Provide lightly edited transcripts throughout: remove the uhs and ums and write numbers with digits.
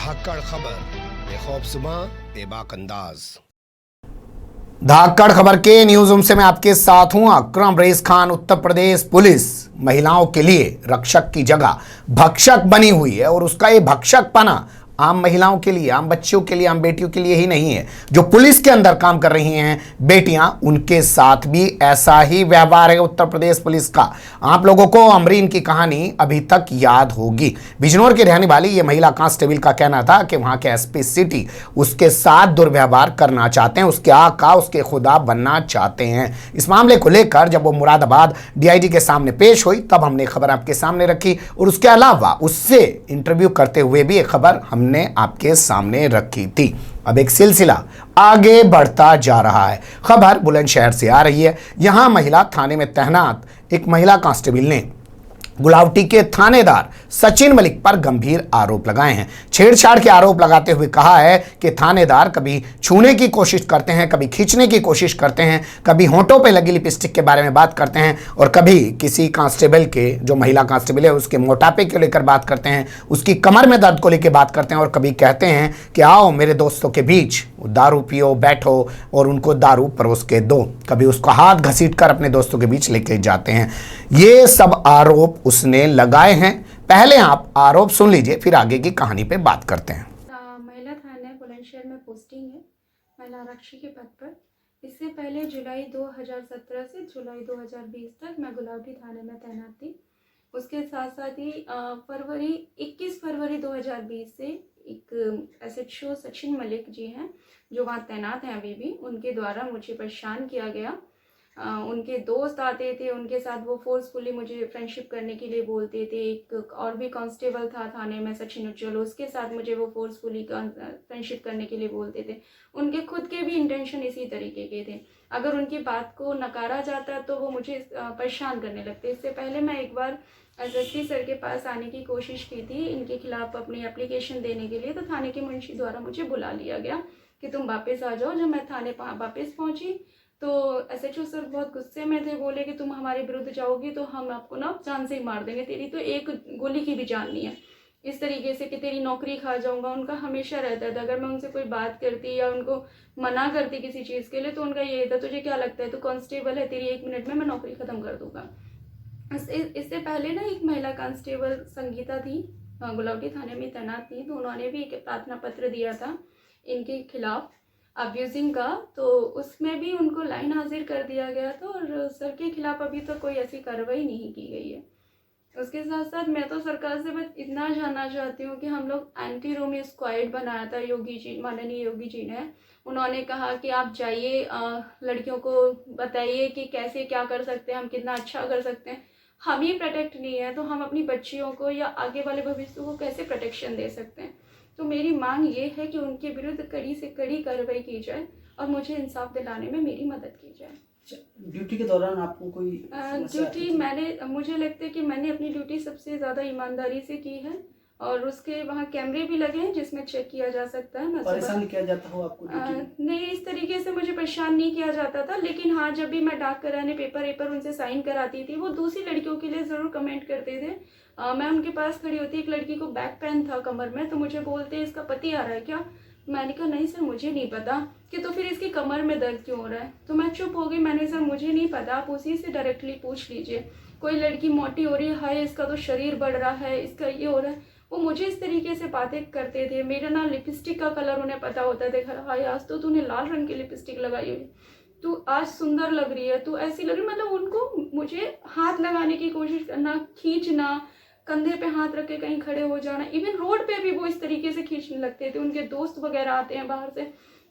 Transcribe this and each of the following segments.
धाकड़ खबर, बेखौफसमा बेबाक अंदाज। धाकड़ खबर के न्यूज रूम से मैं आपके साथ हूं अकरम रेस खान। उत्तर प्रदेश पुलिस महिलाओं के लिए रक्षक की जगह भक्षक बनी हुई है और उसका ये भक्षक पना आम महिलाओं के लिए, आम बच्चियों के लिए, आम बेटियों के लिए ही नहीं है। जो पुलिस के अंदर काम कर रही हैं बेटियां, उनके साथ भी ऐसा ही व्यवहार है उत्तर प्रदेश पुलिस का। आप लोगों को अमरीन की कहानी अभी तक याद होगी। बिजनौर की रहने वाली ये महिला कांस्टेबल का कहना था कि वहां के एसपी सिटी उसके साथ दुर्व्यवहार करना चाहते हैं, उसके आका, उसके खुदा बनना चाहते हैं। इस मामले को लेकर जब वो मुरादाबाद डीआईजी के सामने पेश हुई तब हमने खबर आपके सामने रखी और उसके अलावा उससे इंटरव्यू करते हुए भी एक खबर हमने आपके सामने रखी थी। अब एक सिलसिला आगे बढ़ता जा रहा है। खबर बुलंदशहर से आ रही है। यहां महिला थाने में तैनात एक महिला कांस्टेबल ने गुलावटी के थानेदार सचिन मलिक पर गंभीर आरोप लगाए हैं। छेड़छाड़ के आरोप लगाते हुए कहा है कि थानेदार कभी छूने की कोशिश करते हैं, कभी खींचने की कोशिश करते हैं, कभी होंठों पे लगी लिपस्टिक के बारे में बात करते हैं और कभी किसी कांस्टेबल के, जो महिला कांस्टेबल है, उसके मोटापे को लेकर बात करते हैं, उसकी कमर में दर्द को लेकर बात करते हैं और कभी कहते हैं कि आओ मेरे दोस्तों के बीच दारू पियो, बैठो और उनको दारू परोस के दो। कभी उसका हाथ घसीट कर अपने दोस्तों के बीच लेके जाते हैं। ये सब आरोप उसने लगाए हैं। पहले आप आरोप सुन लीजिए, फिर आगे की कहानी पे बात करते हैं। महिला थाने बुलंदशहर में पोस्टिंग है, महिला आरक्षी के पद पर। इससे पहले जुलाई 2017 से जुलाई 2020 तक मैं गुलावटी थाने में तैनात थी। उसके साथ साथ ही 21 फरवरी 2020 से एक एसएचओ सचिन मलिक जी हैं जो वहाँ तैनात हैं अभी भी, उनके द्वारा मुझे परेशान किया गया। उनके दोस्त आते थे, उनके साथ वो फोर्सफुली मुझे फ्रेंडशिप करने के लिए बोलते थे। एक और भी कांस्टेबल था थाने में, सचिन उज्जवल, उसके साथ मुझे वो फोर्सफुली फ्रेंडशिप करने के लिए बोलते थे। उनके खुद के भी इंटेंशन इसी तरीके के थे। अगर उनकी बात को नकारा जाता तो वो मुझे परेशान करने लगते। इससे पहले मैं एक बार एसएसपी सर के पास आने की कोशिश की थी इनके खिलाफ अपनी एप्लीकेशन देने के लिए, तो थाने के मुंशी द्वारा मुझे बुला लिया गया कि तुम वापस आ जाओ। जब मैं थाने वापस पहुंची तो एसएचओ सर बहुत गुस्से में थे। बोले कि तुम हमारे विरुद्ध जाओगी तो हम आपको ना जान से ही मार देंगे, तेरी तो एक गोली की भी जान नहीं है। इस तरीके से कि तेरी नौकरी खा जाऊंगा, उनका हमेशा रहता था। अगर मैं उनसे कोई बात करती या उनको मना करती किसी चीज़ के लिए तो उनका ये था, तुझे क्या लगता है तू कांस्टेबल है, तेरी 1 मिनट में मैं नौकरी ख़त्म कर दूंगा। इससे पहले ना एक महिला कांस्टेबल संगीता थी, गुलावटी थाने में तैनात थी, तो उन्होंने भी एक प्रार्थना पत्र दिया था इनके खिलाफ अब्यूजिंग का, तो उसमें भी उनको लाइन हाजिर कर दिया गया था और सर के खिलाफ अभी तक कोई ऐसी कार्रवाई नहीं की गई है। उसके साथ साथ मैं तो सरकार से बस इतना जानना चाहती हूँ कि हम लोग एंटी रोमी स्क्वाड बनाया था योगी जी, माननीय योगी जी ने। उन्होंने कहा कि आप जाइए, लड़कियों को बताइए कि कैसे क्या कर सकते हैं, हम कितना अच्छा कर सकते हैं। हम ही प्रोटेक्ट नहीं है तो हम अपनी बच्चियों को या आगे वाले भविष्य को कैसे प्रोटेक्शन दे सकते हैं। तो मेरी मांग ये है कि उनके विरुद्ध कड़ी से कड़ी कार्रवाई की जाए और मुझे इंसाफ दिलाने में मेरी मदद की जाए। ड्यूटी के दौरान आपको कोई ड्यूटी मुझे लगता है कि मैंने अपनी ड्यूटी सबसे ज़्यादा ईमानदारी से की है और उसके वहाँ कैमरे भी लगे हैं जिसमें चेक किया जा सकता है। परेशान किया जाता हो आपको? नहीं, इस तरीके से मुझे परेशान नहीं किया जाता था, लेकिन हाँ जब भी मैं डाक कराने पेपर उनसे साइन कराती थी वो दूसरी लड़कियों के लिए ज़रूर कमेंट करते थे। मैं उनके पास खड़ी होती, एक लड़की को बैक पेन था कमर में, तो मुझे बोलते इसका पति आ रहा है क्या? मैंने कहा नहीं सर मुझे नहीं पता। कि तो फिर इसकी कमर में दर्द क्यों हो रहा है? तो मैं चुप हो गई, मैंने सर मुझे नहीं पता, आप उसी से डायरेक्टली पूछ लीजिए। कोई लड़की मोटी हो रही है, हाय इसका तो शरीर बढ़ रहा है, इसका ये हो रहा है, वो मुझे इस तरीके से बातें करते थे। मेरा ना लिपस्टिक का कलर उन्हें पता होता था, हाय आज तो तूने लाल रंग की लिपस्टिक लगाई हुई, तू आज सुंदर लग रही है, तू ऐसी लग रही, मतलब उनको मुझे हाथ लगाने की कोशिश करना, खींचना, कंधे पे हाथ रख के कहीं खड़े हो जाना, इवन रोड पे भी वो इस तरीके से खींचने लगते थे। उनके दोस्त वगैरह आते हैं बाहर से,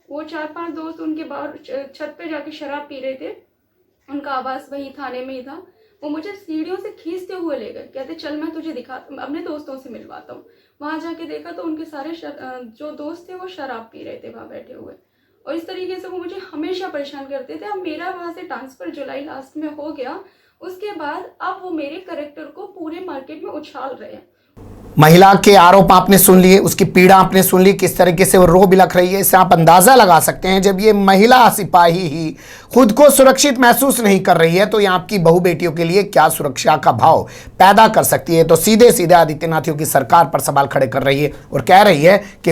वो 4-5 दोस्त उनके बाहर छत पे जाके शराब पी रहे थे, उनका आवास वही थाने में ही था। वो मुझे सीढ़ियों से खींचते हुए ले गए, कहते चल मैं तुझे अपने दोस्तों से मिलवाता हूँ। वहाँ जाके देखा तो उनके सारे जो दोस्त थे वो शराब पी रहे थे वहाँ बैठे हुए, और इस तरीके से वो मुझे हमेशा परेशान करते थे। अब मेरा वहाँ से ट्रांसफ़र जुलाई लास्ट में हो गया, उसके बाद अब वो मेरे कैरेक्टर को पूरे मार्केट में उछाल रहे हैं। महिला के आरोप आपने सुन लिए, उसकी पीड़ा आपने सुन ली, किस तरीके से वो रो बिलख रही है। इससे आप अंदाजा लगा सकते हैं जब ये महिला सिपाही ही खुद को सुरक्षित महसूस नहीं कर रही है तो ये आपकी बहू बेटियों के लिए क्या सुरक्षा का भाव पैदा कर सकती है। तो सीधे सीधे आदित्यनाथ योगी सरकार पर सवाल खड़े कर रही है और कह रही है कि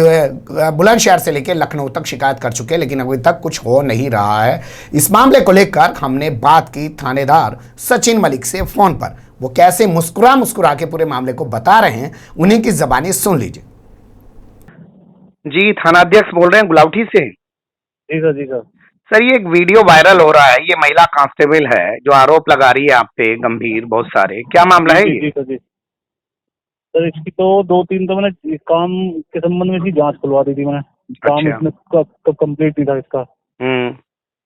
बुलंदशहर से लेकर लखनऊ तक शिकायत कर चुके हैं लेकिन अभी तक कुछ हो नहीं रहा है। इस मामले को लेकर हमने बात की थानेदार सचिन मलिक से फोन पर। वो कैसे मुस्कुरा के पूरे मामले को बता रहे हैं, उन्हीं की जबानी सुन लीजिए। जी, थानाध्यक्ष बोल रहे हैं गुलावटी से। जी सर, जी सर। सर, ये एक वीडियो वायरल हो रहा है, ये महिला कांस्टेबल है जो आरोप लगा रही है आप पे गंभीर बहुत सारे, क्या मामला है ये? जी सर, जी सर। इसकी तो 2-3 तो मैंने इस काम के संबंध में इसकी जांच खुलवा दी थी मैंने। काम इसमें कब कंप्लीट नहीं था इसका।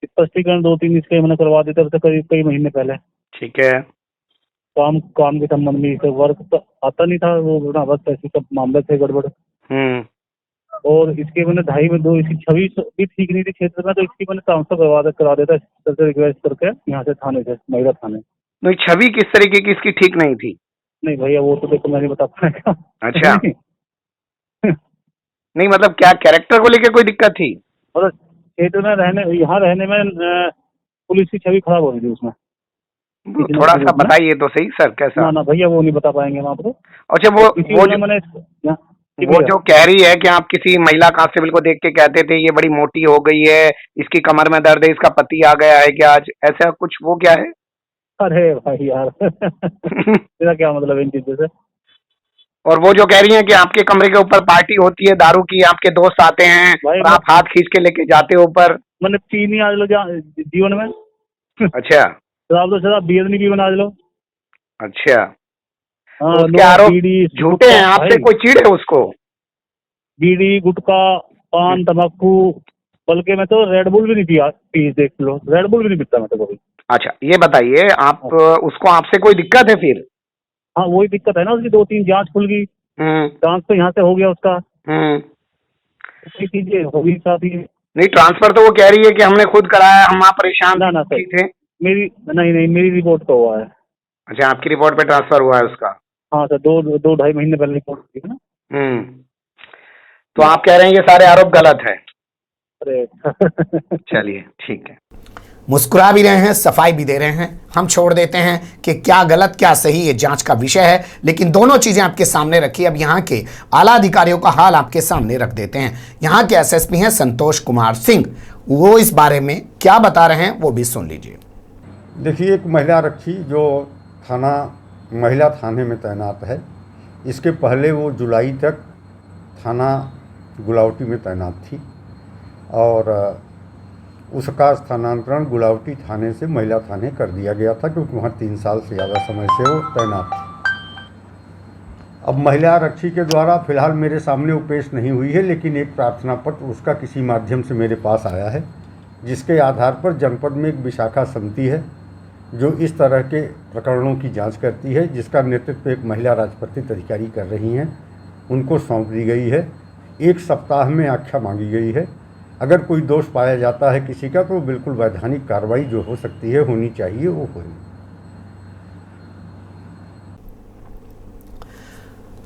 स्पष्टीकरण 2-3 इसके मैंने करवा दिया था करीब कई महीने पहले। ठीक है। काम के संबंध में इसे वर्क तो आता नहीं था, वो ना बस ऐसे सब मामले थे गड़बड़। और इसके मैंने 2.5 में 2 इसकी छवि भी ठीक नहीं थी क्षेत्र में, तो इसकी मैंने ट्रांसफर करा देता से रिक्वेस्ट करके यहाँ से थाने से, महिला थाने। तो छवि किस तरीके की इसकी ठीक नहीं थी? नहीं भैया, वो तो देखो मैं नहीं बता पाएगा। अच्छा। नहीं मतलब क्या कैरेक्टर को लेकर कोई दिक्कत थी? और क्षेत्र में यहाँ रहने में पुलिस की छवि खराब हो रही थी उसमें। थोड़ा सा बताइए तो सही सर, कैसा? ना भैया, वो नहीं बता पाएंगे हम आपको। अच्छा, वो जो कह रही है कि आप किसी महिला कांस्टेबल को देख के कहते थे ये बड़ी मोटी हो गई है, इसकी कमर में दर्द है, इसका पति आ गया है क्या आज, ऐसा कुछ, वो क्या है? अरे भाई यार तेरा क्या मतलब इन चीजों से? और वो जो कह रही है कि आपके कमरे के ऊपर पार्टी होती है दारू की, आपके दोस्त आते हैं और आप हाथ खींच के लेके जाते हो ऊपर। मैंने पी नहीं आज लो जीवन में। अच्छा। शराब बियर नहीं पी बना लो। अच्छा। हाँ, उसके आरोप झूठे हैं, आपसे कोई चिढ़ है उसको? बीड़ी, गुटखा, पान, तंबाकू, बल्कि मैं तो रेड बुल भी नहीं पिया, पी देख लो, रेड बुल भी नहीं पीता मैं तो कभी। अच्छा, ये बताइए आप, उसको आपसे कोई दिक्कत है फिर? हाँ, वही दिक्कत है ना, उसकी 2-3 जांच खुल गई। जांच तो यहाँ से हो गया उसका। चीजें हो गई साथ ही। नहीं, ट्रांसफर तो वो कह रही है कि हमने खुद कराया, हम वहाँ परेशान ना थे। मेरी रिपोर्ट तो हुआ है। अच्छा, आपकी रिपोर्ट पे ट्रांसफर हुआ है उसका? हाँ सर, 2-2.5 महीने पहले रिपोर्ट हुई है ना। तो आप कह रहे हैं ये सारे आरोप गलत है? अरे चलिए ठीक है। मुस्कुरा भी रहे हैं, सफाई भी दे रहे हैं। हम छोड़ देते हैं कि क्या गलत क्या सही, ये जांच का विषय है, लेकिन दोनों चीजें आपके सामने रखी। अब यहाँ के आला अधिकारियों का हाल आपके सामने रख देते हैं। यहाँ के एसएसपी हैं संतोष कुमार सिंह, वो इस बारे में क्या बता रहे हैं वो भी सुन लीजिए। देखिए, एक महिला आरक्षी जो महिला थाने में तैनात है, इसके पहले वो जुलाई तक थाना गुलावटी में तैनात थी और उसका स्थानांतरण गुलावटी थाने से महिला थाने कर दिया गया था क्योंकि वहाँ 3 साल से ज़्यादा समय से वो तैनात थी। अब महिला आरक्षी के द्वारा फिलहाल मेरे सामने वो पेश नहीं हुई है, लेकिन एक प्रार्थना पत्र उसका किसी माध्यम से मेरे पास आया है, जिसके आधार पर जनपद में एक विशाखा समिति है जो इस तरह के प्रकरणों की जांच करती है, जिसका नेतृत्व एक महिला राजपत्रित अधिकारी कर रही हैं। उनको सौंप दी गई है। 1 सप्ताह में आख्या मांगी गई है। अगर कोई दोष पाया जाता है किसी का तो बिल्कुल वैधानिक कार्रवाई जो हो सकती है, होनी चाहिए, वो होगी।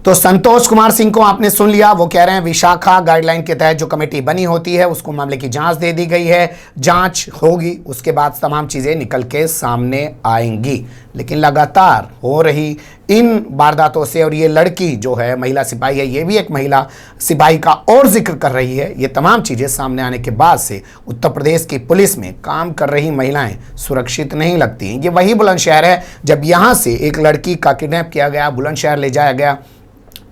तो संतोष कुमार सिंह को आपने सुन लिया। वो कह रहे हैं विशाखा गाइडलाइन के तहत जो कमेटी बनी होती है उसको मामले की जांच दे दी गई है, जांच होगी, उसके बाद तमाम चीजें निकल के सामने आएंगी। लेकिन लगातार हो रही इन वारदातों से, और ये लड़की जो है महिला सिपाही है, ये भी एक महिला सिपाही का और जिक्र कर रही है, ये तमाम चीजें सामने आने के बाद से उत्तर प्रदेश की पुलिस में काम कर रही महिलाएं सुरक्षित नहीं लगती। ये वही बुलंदशहर है जब यहाँ से एक लड़की का किडनैप किया गया, बुलंदशहर ले जाया गया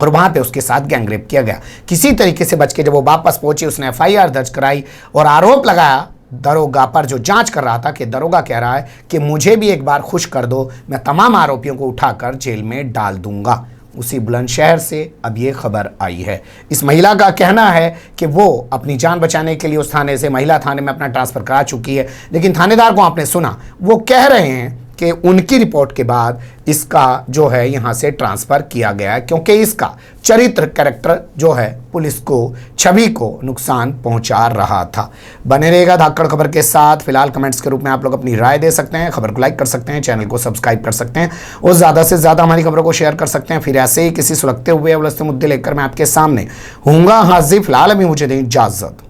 और वहां पे उसके साथ गैंगरेप किया गया। किसी तरीके से बच के जब वो वापस पहुंची, उसने एफआईआर दर्ज कराई और आरोप लगाया दरोगा पर, जो जांच कर रहा था, कि दरोगा कह रहा है कि मुझे भी एक बार खुश कर दो, मैं तमाम आरोपियों को उठाकर जेल में डाल दूंगा। उसी बुलंदशहर से अब ये खबर आई है। इस महिला का कहना है कि वो अपनी जान बचाने के लिए उस थाने से महिला थाने में अपना ट्रांसफर करा चुकी है, लेकिन थानेदार को आपने सुना, वो कह रहे हैं के उनकी रिपोर्ट के बाद इसका जो है यहाँ से ट्रांसफ़र किया गया है, क्योंकि इसका चरित्र कैरेक्टर जो है पुलिस को, छवि को नुकसान पहुंचा रहा था। बने रहेगा धाकड़ खबर के साथ। फिलहाल कमेंट्स के रूप में आप लोग अपनी राय दे सकते हैं, खबर को लाइक कर सकते हैं, चैनल को सब्सक्राइब कर सकते हैं और ज़्यादा से ज़्यादा हमारी खबरों को शेयर कर सकते हैं। फिर ऐसे ही किसी सुलगते हुए उलझते मुद्दे लेकर मैं आपके सामने हूँगा हाजिर। फिलहाल अभी मुझे दें इजाज़त।